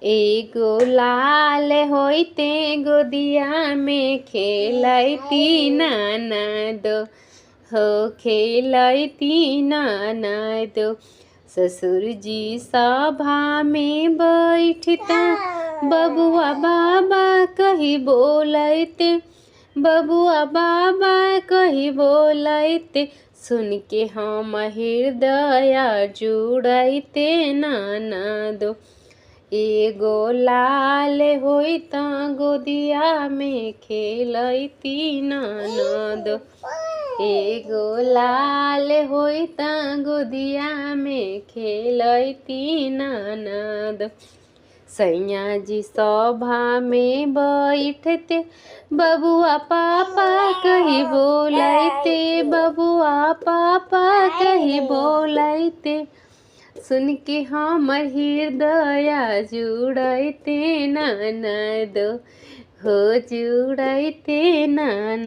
एगो लाल होइते गोदिया में खेलैती ननद हो, खेलैती ननद। ससुर जी सभा में बैठता बबुआ बाबा कही बोलैते, बबुआ बाबा कही बोलैते। सुन के हम हृदय जुड़ैते ननद। एगो लाल होइता गोदिया में खेलैती ननद। एगो लाल होइता गोदिया में खेलैती ननद। सैया जी सभा में बैठते बबुआ पापा कही बोलैते, बबुआ पापा कही बोलैते। सुन के हमर हृदय जुड़ैते ननद हो, जुड़ैते ननद।